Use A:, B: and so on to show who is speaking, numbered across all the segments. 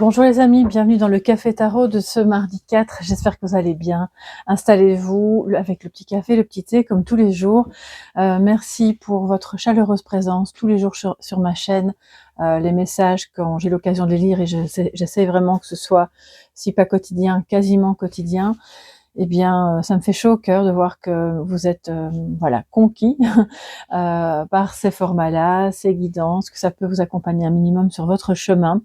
A: Bonjour les amis, bienvenue dans le Café Tarot de ce mardi 4. J'espère que vous allez bien. Installez-vous avec le petit café, le petit thé, comme tous les jours. Merci pour votre chaleureuse présence tous les jours sur ma chaîne. Les messages, quand j'ai l'occasion de les lire, et j'essaie vraiment que ce soit, si pas quotidien, quasiment quotidien. Eh bien, ça me fait chaud au cœur de voir que vous êtes voilà, conquis par ces formats-là, ces guidances, que ça peut vous accompagner un minimum sur votre chemin.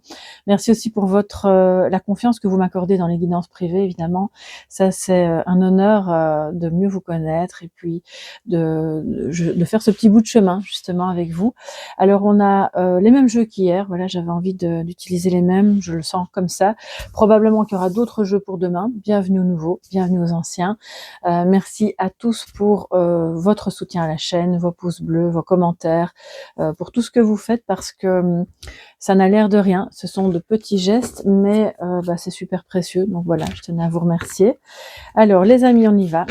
A: Merci aussi pour la confiance que vous m'accordez dans les guidances privées, évidemment. Ça, c'est un honneur de mieux vous connaître et puis de faire ce petit bout de chemin, justement, avec vous. Alors, on a les mêmes jeux qu'hier. Voilà, j'avais envie d'utiliser les mêmes. Je le sens comme ça. Probablement qu'il y aura d'autres jeux pour demain. Bienvenue aux nouveaux, bienvenue aux anciens. Merci à tous pour votre soutien à la chaîne, vos pouces bleus, vos commentaires, pour tout ce que vous faites, parce que ça n'a l'air de rien. Ce sont de petits gestes, mais c'est super précieux. Donc voilà, je tenais à vous remercier. Alors les amis, on y va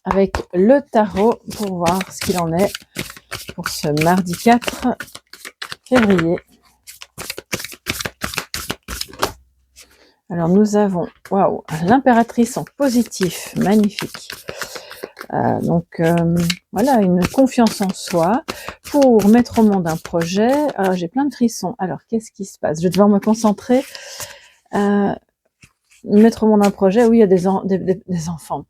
A: avec le tarot pour voir ce qu'il en est pour ce mardi 4 février. Alors nous avons, waouh, l'impératrice en positif, magnifique. Voilà, une confiance en soi pour mettre au monde un projet. J'ai plein de frissons. Alors, qu'est-ce qui se passe? Je vais devoir me concentrer. Mettre au monde un projet, oui, il y a des enfants.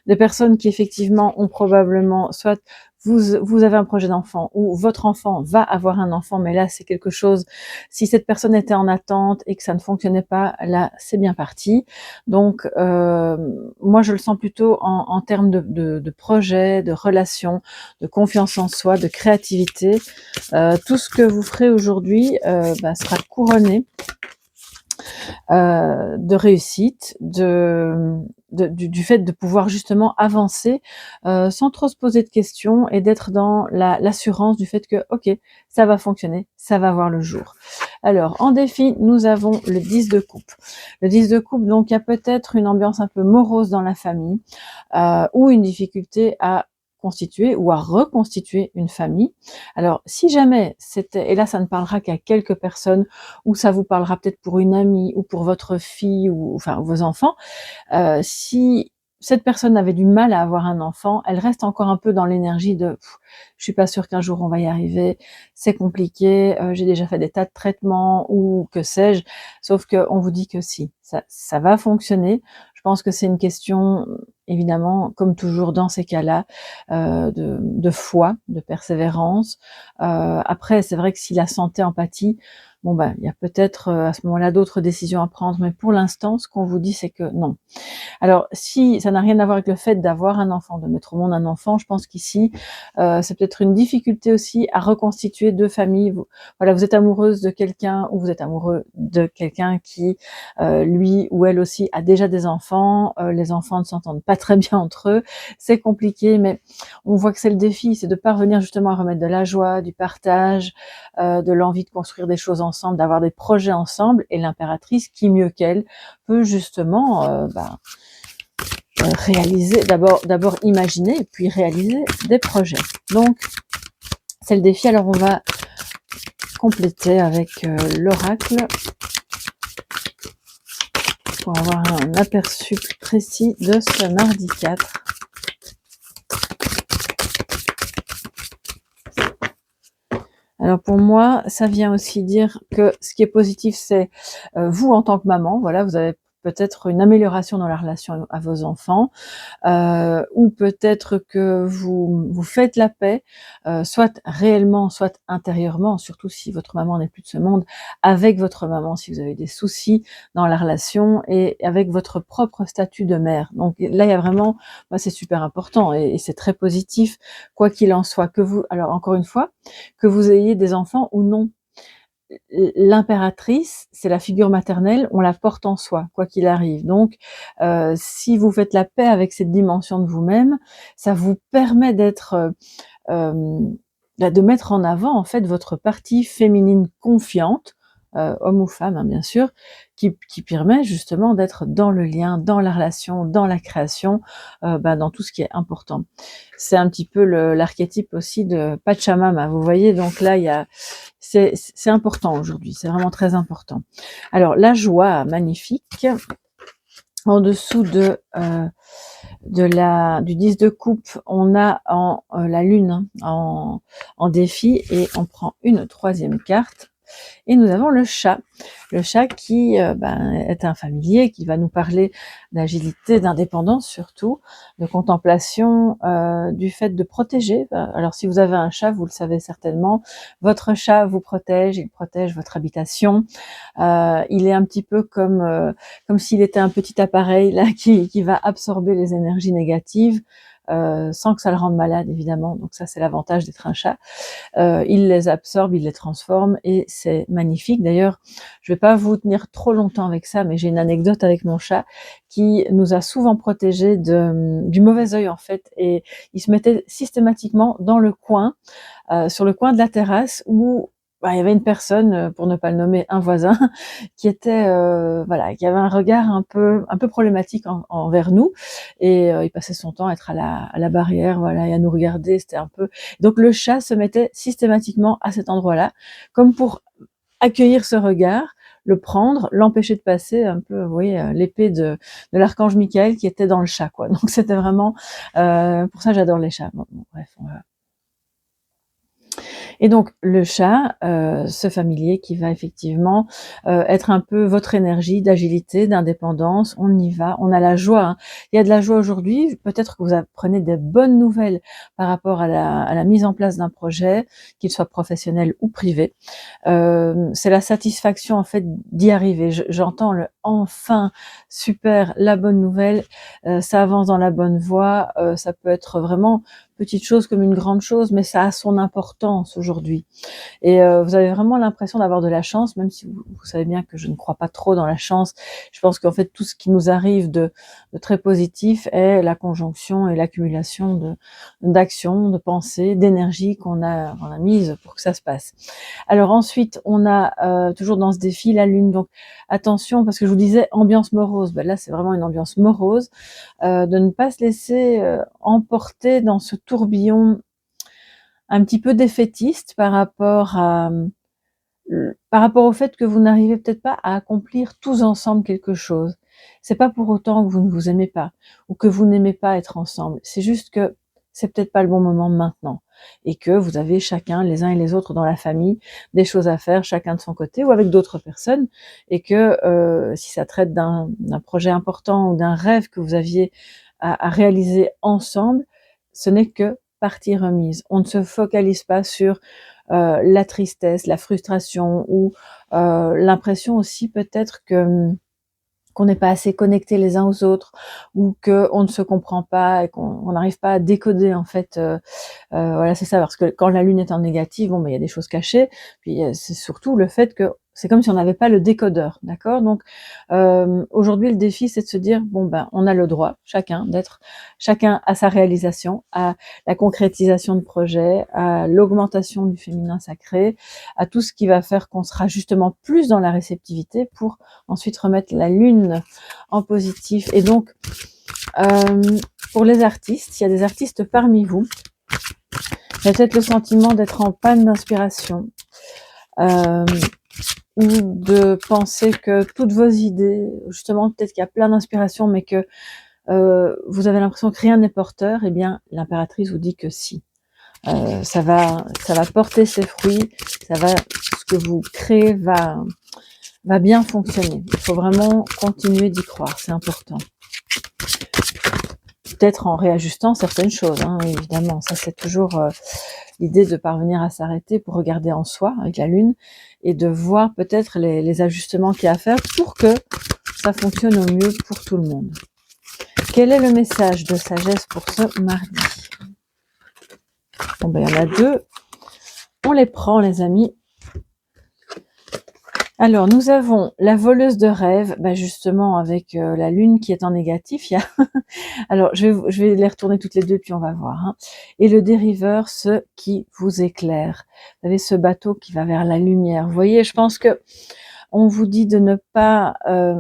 A: Des personnes qui, effectivement, ont probablement, soit vous avez un projet d'enfant, ou votre enfant va avoir un enfant, mais là, c'est quelque chose, si cette personne était en attente et que ça ne fonctionnait pas, là, c'est bien parti. Donc, moi, je le sens plutôt en termes de projet, de relation, de confiance en soi, de créativité. Tout ce que vous ferez aujourd'hui sera couronné de réussite, du fait de pouvoir justement avancer sans trop se poser de questions et d'être dans l'assurance du fait que ok, ça va fonctionner, ça va voir le jour. Alors en défi, nous avons le 10 de coupe. Le 10 de coupe, donc il y a peut-être une ambiance un peu morose dans la famille ou une difficulté à constituer ou à reconstituer une famille. Alors, si jamais c'était, et là ça ne parlera qu'à quelques personnes, ou ça vous parlera peut-être pour une amie ou pour votre fille ou enfin vos enfants, si cette personne avait du mal à avoir un enfant, elle reste encore un peu dans l'énergie de je suis pas sûre qu'un jour on va y arriver, c'est compliqué, j'ai déjà fait des tas de traitements ou que sais-je, sauf qu'on vous dit que si, ça va fonctionner. Je pense que c'est une question, évidemment, comme toujours dans ces cas-là, de foi, de persévérance. Après, c'est vrai que si la santé empathie, il y a peut-être à ce moment-là d'autres décisions à prendre, mais pour l'instant, ce qu'on vous dit, c'est que non. Alors, si ça n'a rien à voir avec le fait d'avoir un enfant, de mettre au monde un enfant, je pense qu'ici, c'est peut-être une difficulté aussi à reconstituer deux familles. Vous êtes amoureuse de quelqu'un ou vous êtes amoureux de quelqu'un qui, lui ou elle aussi, a déjà des enfants. Les enfants ne s'entendent pas très bien entre eux. C'est compliqué, mais on voit que c'est le défi, c'est de parvenir justement à remettre de la joie, du partage, de l'envie de construire des choses ensemble, d'avoir des projets ensemble. Et l'impératrice, qui mieux qu'elle, peut justement réaliser, d'abord imaginer, puis réaliser des projets. Donc, c'est le défi. Alors, on va compléter avec l'oracle pour avoir un aperçu plus précis de ce mardi 4. Alors pour moi, ça vient aussi dire que ce qui est positif, c'est vous en tant que maman, voilà, vous avez peut-être une amélioration dans la relation à vos enfants, ou peut-être que vous faites la paix, soit réellement, soit intérieurement, surtout si votre maman n'est plus de ce monde, avec votre maman, si vous avez des soucis dans la relation, et avec votre propre statut de mère. Donc là, il y a vraiment, c'est super important et c'est très positif, quoi qu'il en soit, alors encore une fois, que vous ayez des enfants ou non. L'impératrice, c'est la figure maternelle, on la porte en soi, quoi qu'il arrive. Donc, si vous faites la paix avec cette dimension de vous-même, ça vous permet de mettre en avant en fait votre partie féminine confiante, homme ou femme, hein, bien sûr, qui permet justement d'être dans le lien, dans la relation, dans la création, dans tout ce qui est important. C'est un petit peu l'archétype aussi de Pachamama, vous voyez? Donc là, c'est important aujourd'hui, c'est vraiment très important. Alors la joie, magnifique. En dessous du 10 de coupe, on a la lune, hein, en défi, et on prend une troisième carte. Et nous avons le chat qui est un familier qui va nous parler d'agilité, d'indépendance surtout, de contemplation, du fait de protéger. Alors si vous avez un chat, vous le savez certainement, votre chat vous protège, il protège votre habitation. Il est un petit peu comme s'il était un petit appareil là qui va absorber les énergies négatives. Sans que ça le rende malade évidemment, donc ça c'est l'avantage d'être un chat. Il les absorbe, il les transforme et c'est magnifique. D'ailleurs, je vais pas vous tenir trop longtemps avec ça, mais j'ai une anecdote avec mon chat qui nous a souvent protégés du mauvais œil en fait, et il se mettait systématiquement dans le coin, sur le coin de la terrasse où il y avait une personne, pour ne pas le nommer, un voisin, qui était qui avait un regard un peu problématique envers nous, et il passait son temps à être à la barrière, voilà, et à nous regarder. C'était un peu, donc le chat se mettait systématiquement à cet endroit-là, comme pour accueillir ce regard, le prendre, l'empêcher de passer, un peu, vous voyez, l'épée de l'archange Michael qui était dans le chat, quoi. Donc c'était vraiment, pour ça j'adore les chats. Bon, bref, on va. Et donc le chat, ce familier qui va effectivement être un peu votre énergie d'agilité, d'indépendance. On y va, on a la joie, hein. Il y a de la joie aujourd'hui, peut-être que vous apprenez des bonnes nouvelles par rapport à la mise en place d'un projet, qu'il soit professionnel ou privé. C'est la satisfaction en fait d'y arriver. J'entends le enfin, super, la bonne nouvelle, ça avance dans la bonne voie, ça peut être vraiment petite chose comme une grande chose, mais ça a son importance aujourd'hui. Et vous avez vraiment l'impression d'avoir de la chance, même si vous savez bien que je ne crois pas trop dans la chance. Je pense qu'en fait, tout ce qui nous arrive de très positif est la conjonction et l'accumulation d'actions, de pensées, d'énergie qu'on a mise pour que ça se passe. Alors ensuite, on a toujours dans ce défi la lune. Donc attention, parce que je vous disais ambiance morose. Là, c'est vraiment une ambiance morose. De ne pas se laisser emporter dans ce tourbillon un petit peu défaitiste par rapport au fait que vous n'arrivez peut-être pas à accomplir tous ensemble quelque chose. C'est pas pour autant que vous ne vous aimez pas ou que vous n'aimez pas être ensemble. C'est juste que c'est peut-être pas le bon moment maintenant, et que vous avez chacun, les uns et les autres dans la famille, des choses à faire, chacun de son côté ou avec d'autres personnes, et que si ça traite d'un projet important ou d'un rêve que vous aviez à réaliser ensemble, ce n'est que partie remise. On ne se focalise pas sur la tristesse, la frustration, ou l'impression aussi peut-être qu'on n'est pas assez connectés les uns aux autres, ou qu'on ne se comprend pas et qu'on n'arrive pas à décoder en fait. Voilà, c'est ça, parce que quand la lune est en négative, il y a des choses cachées. Puis c'est surtout le fait que c'est comme si on n'avait pas le décodeur, d'accord? Donc aujourd'hui, le défi, c'est de se dire on a le droit, chacun à sa réalisation, à la concrétisation de projets, à l'augmentation du féminin sacré, à tout ce qui va faire qu'on sera justement plus dans la réceptivité pour ensuite remettre la lune en positif. Et donc pour les artistes, il y a des artistes parmi vous. Il y a peut-être le sentiment d'être en panne d'inspiration, ou de penser que toutes vos idées, justement, peut-être qu'il y a plein d'inspiration, mais que vous avez l'impression que rien n'est porteur. Eh bien, l'impératrice vous dit que si. Ça va porter ses fruits, ce que vous créez va bien fonctionner. Il faut vraiment continuer d'y croire, c'est important. Peut-être en réajustant certaines choses, hein, évidemment. Ça, c'est toujours l'idée de parvenir à s'arrêter pour regarder en soi avec la lune et de voir peut-être les ajustements qu'il y a à faire pour que ça fonctionne au mieux pour tout le monde. Quel est le message de sagesse pour ce mardi? Il y en a deux. On les prend, les amis. Alors, nous avons la voleuse de rêve, bah, justement avec, la lune qui est en négatif, il y a alors je vais les retourner toutes les 2 puis on va voir, hein. Et le dériveur, ce qui vous éclaire. Vous avez ce bateau qui va vers la lumière. Vous voyez, je pense que on vous dit de ne pas,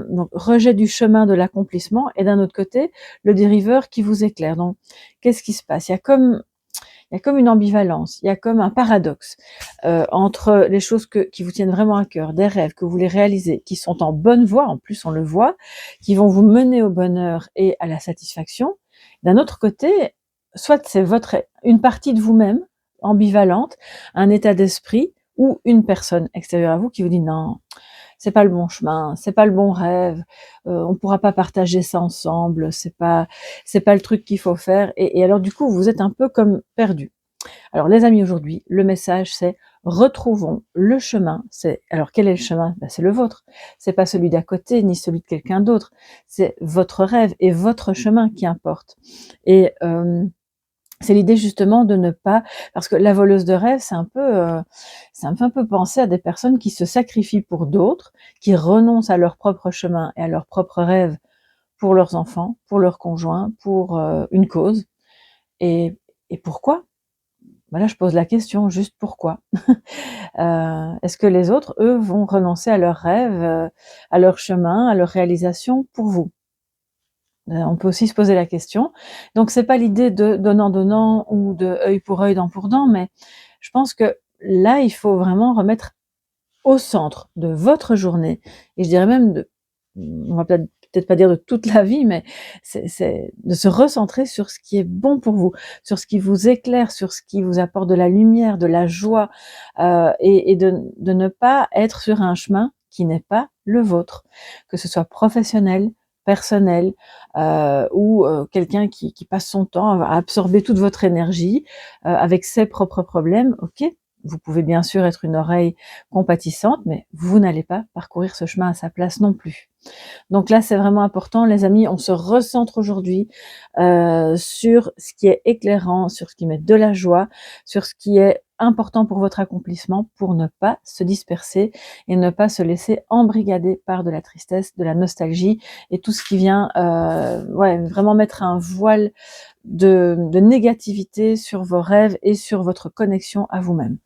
A: donc rejet du chemin de l'accomplissement et d'un autre côté, le dériveur qui vous éclaire. Donc qu'est-ce qui se passe? Il y a comme une ambivalence, il y a comme un paradoxe entre les choses qui vous tiennent vraiment à cœur, des rêves que vous voulez réaliser, qui sont en bonne voie, en plus on le voit, qui vont vous mener au bonheur et à la satisfaction. D'un autre côté, soit c'est une partie de vous-même ambivalente, un état d'esprit ou une personne extérieure à vous qui vous dit non, c'est pas le bon chemin, c'est pas le bon rêve, on pourra pas partager ça ensemble, c'est pas le truc qu'il faut faire et alors du coup, vous êtes un peu comme perdus. Alors les amis, aujourd'hui, le message c'est: retrouvons le chemin. Alors quel est le chemin? Ben, c'est le vôtre. C'est pas celui d'à côté, ni celui de quelqu'un d'autre. C'est votre rêve et votre chemin qui importe et c'est l'idée justement de ne pas parce que la voleuse de rêve, ça me fait un peu penser à des personnes qui se sacrifient pour d'autres, qui renoncent à leur propre chemin et à leurs propres rêves pour leurs enfants, pour leurs conjoints, pour, une cause et pourquoi? Bah, là, je pose la question, juste pourquoi? Est-ce que les autres, eux, vont renoncer à leurs rêves, à leur chemin, à leur réalisation pour vous? On peut aussi se poser la question. Donc c'est pas l'idée de donnant-donnant ou de œil pour œil, dent pour dent, mais je pense que là, il faut vraiment remettre au centre de votre journée et je dirais même on va peut-être pas dire de toute la vie, mais c'est de se recentrer sur ce qui est bon pour vous, sur ce qui vous éclaire, sur ce qui vous apporte de la lumière, de la joie, et de ne pas être sur un chemin qui n'est pas le vôtre, que ce soit professionnel, personnel, ou quelqu'un qui passe son temps à absorber toute votre énergie, avec ses propres problèmes. OK, vous pouvez bien sûr être une oreille compatissante, mais vous n'allez pas parcourir ce chemin à sa place non plus. Donc là, c'est vraiment important, les amis, on se recentre aujourd'hui sur ce qui est éclairant, sur ce qui met de la joie, sur ce qui est important pour votre accomplissement, pour ne pas se disperser et ne pas se laisser embrigader par de la tristesse, de la nostalgie et tout ce qui vient, ouais, vraiment mettre un voile de négativité sur vos rêves et sur votre connexion à vous-même.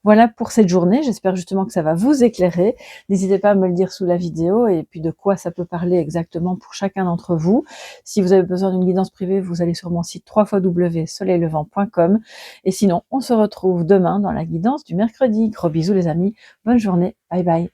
A: Voilà pour cette journée, j'espère justement que ça va vous éclairer. N'hésitez pas à me le dire sous la vidéo et puis de quoi ça peut parler exactement pour chacun d'entre vous. Si vous avez besoin d'une guidance privée, vous allez sur mon site www.soleillevent.com et sinon, on se retrouve demain dans la guidance du mercredi. Gros bisous les amis, bonne journée, bye bye.